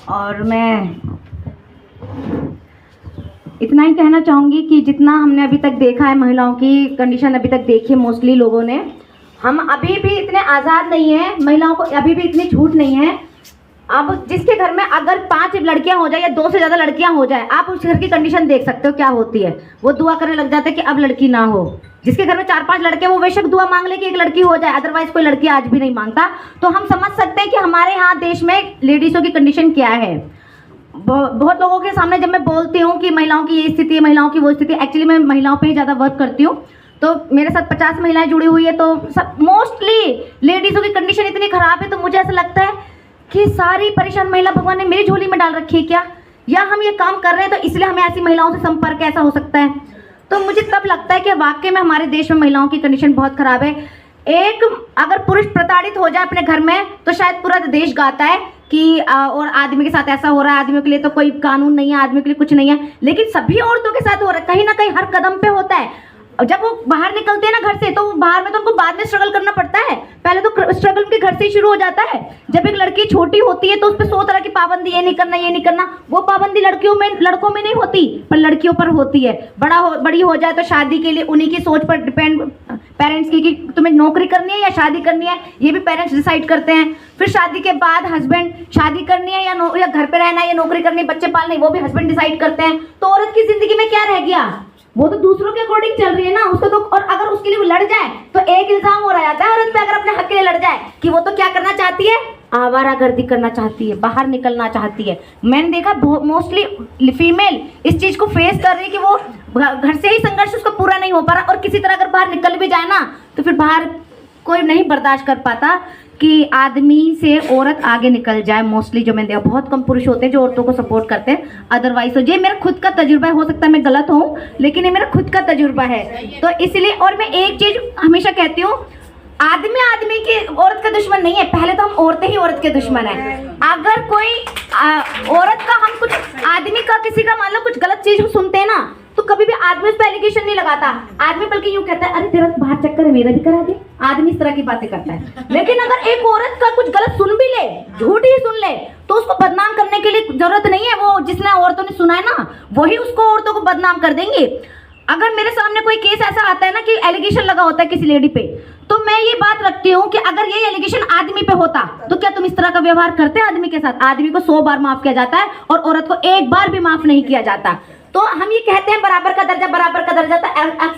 और मैं इतना ही कहना चाहूँगी कि जितना हमने अभी तक देखा है, महिलाओं की कंडीशन अभी तक देखी है मोस्टली लोगों ने, हम अभी भी इतने आज़ाद नहीं हैं, महिलाओं को अभी भी इतनी छूट नहीं है। अब जिसके घर में अगर 5 लड़कियां हो जाए या 2 से ज़्यादा लड़कियां हो जाए, आप उस घर की कंडीशन देख सकते हो क्या होती है। वो दुआ करने लग जाते हैं कि अब लड़की ना हो। जिसके घर में 4-5 लड़के, वो बेशक दुआ मांग ले कि एक लड़की हो जाए, अदरवाइज कोई लड़की आज भी नहीं मांगता। तो हम समझ सकते हैं कि हमारे यहाँ देश में लेडीज़ों की कंडीशन क्या है। बहुत लोगों के सामने जब मैं बोलती हूँ कि महिलाओं की ये स्थिति है, महिलाओं की वो स्थिति, एक्चुअली मैं महिलाओं पे ही ज़्यादा वर्क करती हूँ। तो मेरे साथ 50 महिलाएं जुड़ी हुई है, तो सब मोस्टली लेडीज़ों की कंडीशन इतनी ख़राब है, तो मुझे ऐसा लगता है कि सारी परेशान महिला भगवान ने मेरी झोली में डाल रखी है क्या, या हम ये काम कर रहे हैं तो इसलिए हमें ऐसी महिलाओं से संपर्क ऐसा हो सकता है। तो मुझे तब लगता है कि वाकई में हमारे देश में महिलाओं की कंडीशन बहुत ख़राब है। एक अगर पुरुष प्रताड़ित हो जाए अपने घर में तो शायद पूरा देश गाता है कि और आदमी के साथ ऐसा हो रहा है, आदमियों के लिए तो कोई कानून नहीं है, आदमियों के लिए कुछ नहीं है, लेकिन सभी औरतों के साथ हो रहा है, कहीं ना कहीं हर कदम पे होता है। जब वो बाहर निकलते हैं ना घर से, तो बाहर में तो उनको बाद में स्ट्रगल करना पड़ता है, पहले तो स्ट्रगल उनके घर से ही शुरू हो जाता है। जब एक लड़की छोटी होती है तो उस पर 100 तरह की पाबंदी, ये नहीं करना, ये नहीं करना। वो पाबंदी लड़कों में नहीं होती, पर लड़कियों पर होती है। बड़ी हो जाए तो शादी के लिए उन्हीं की सोच पर डिपेंड, पेरेंट्स की, कि तुम्हें नौकरी करनी है या शादी करनी है, ये भी पेरेंट्स डिसाइड करते हैं। फिर शादी के बाद हस्बैंड, शादी करनी है या घर पे रहना है या नौकरी करनी है, बच्चे पालने, वो भी हस्बैंड डिसाइड करते हैं। तो औरत की जिंदगी में क्या रह गया, वो तो दूसरों के अकॉर्डिंग चल रही है ना, उसको तो। और अगर उसके लिए वो लड़ जाए तो एक इल्जाम हो रहा जाता है औरत पे, अगर अपने हक के लिए लड़ जाए, कि वो तो क्या करना चाहती है, आवारागर्दी करना चाहती है, बाहर निकलना चाहती है। मैंने देखा मोस्टली फीमेल इस चीज को फेस कर रही है कि वो घर से ही संघर्ष उसका पूरा नहीं हो पा रहा, और किसी तरह अगर बाहर निकल भी जाए ना तो फिर बाहर कोई नहीं बर्दाश्त कर पाता कि आदमी से औरत आगे निकल जाए। मोस्टली जो मैंने देखा, बहुत कम पुरुष होते हैं जो औरतों को सपोर्ट करते हैं। अदरवाइज तो ये मेरा खुद का तजुर्बा है, हो सकता है मैं गलत हूँ, लेकिन ये मेरा खुद का तजुर्बा है। तो इसलिए, और मैं एक चीज हमेशा कहती हूँ, आदमी की औरत का दुश्मन नहीं है, पहले तो हम औरतें ही औरत के दुश्मन है। अगर कोई औरत का, हम कुछ आदमी का, किसी का मान लो कुछ गलत चीज सुनते हैं ना, तो कभी भी आदमी उस पर एलिगेशन नहीं लगाता। आदमी बल्कि यूं कहता है, अरे तेरा बाहर चक्कर है, मेरा भी करा दे। आदमी इस तरह की बातें करता है। लेकिन अगर एक औरत का कुछ गलत सुन भी ले, झूठ ही सुन ले, तो उसको बदनाम करने के लिए जरूरत नहीं है, वो जिसने औरतों ने सुना है ना, वही उसको औरतों को बदनाम कर देंगे। अगर मेरे सामने कोई केस ऐसा आता है ना कि एलिगेशन लगा होता है किसी लेडी पे, तो मैं ये बात रखती हूँ कि अगर ये एलिगेशन आदमी पे होता तो क्या तुम इस तरह का व्यवहार करते आदमी के साथ? आदमी को 100 बार माफ किया जाता है और औरत को 1 बार भी माफ नहीं किया जाता। तो हम ये कहते हैं बराबर का दर्जा, बराबर का दर्जा,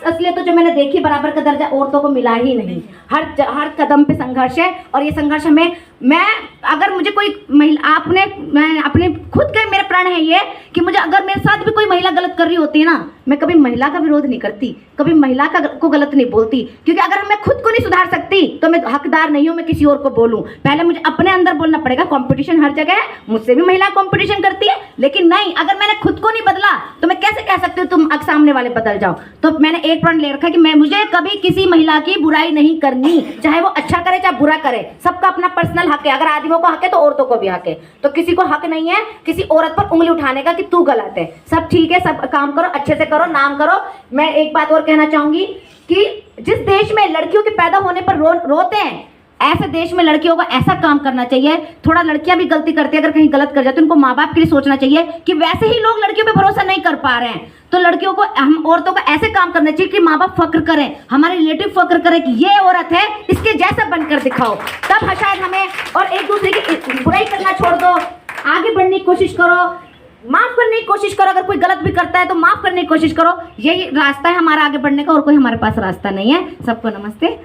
असलियत तो जो मैंने देखी, बराबर का दर्जा औरतों को मिला ही नहीं। हर कदम पे संघर्ष है, और ये संघर्ष हमें, मैं अगर मुझे कोई महिला, मैं अपने खुद के, मेरा प्रण है ये कि मुझे, अगर मेरे साथ भी कोई महिला गलत कर रही होती है ना, मैं कभी महिला का विरोध नहीं करती, कभी महिला को गलत नहीं बोलती, क्योंकि अगर मैं खुद को नहीं सुधार सकती तो मैं हकदार नहीं हूँ मैं किसी और को बोलूँ। पहले मुझे अपने अंदर बोलना पड़ेगा। कंपटीशन हर जगह है, मुझसे भी महिला कंपटीशन करती है, लेकिन नहीं, अगर मैंने खुद को नहीं बदला तो मैं कैसे कह सकती हूँ तुम सामने वाले बदल जाओ। तो मैंने एक प्रण ले रखा है कि मुझे कभी किसी महिला की बुराई नहीं करनी, चाहे वो अच्छा करे चाहे बुरा करे, सबका अपना पर्सनल हक है। अगर आदमियों को हक है तो औरतों को भी हक है। तो किसी को हक नहीं है किसी औरत पर उंगली उठाने का कि तू गलत है। सब ठीक है, सब काम करो, अच्छे से करो, नाम करो। मैं एक बात और कहना चाहूंगी कि जिस देश में लड़कियों के पैदा होने पर रोते हैं, ऐसे देश में लड़कियों को ऐसा काम करना चाहिए। थोड़ा लड़कियां भी गलती करती है, अगर कहीं गलत कर जाती है, उनको माँ बाप के लिए सोचना चाहिए कि वैसे ही लोग लड़कियों पे भरोसा नहीं कर पा रहे हैं, तो लड़कियों को, हम औरतों को ऐसे काम करना चाहिए कि माँ बाप फक्र करें, हमारे रिलेटिव फक्र करें कि ये औरत है, इसके जैसा बनकर दिखाओ। तब शायद हमें, और एक दूसरे की बुराई करना छोड़ दो, आगे बढ़ने की कोशिश करो, माफ करने की कोशिश करो। अगर कोई गलत भी करता है तो माफ करने की कोशिश करो। यही रास्ता है हमारा आगे बढ़ने का, और कोई हमारे पास रास्ता नहीं है। सबको नमस्ते।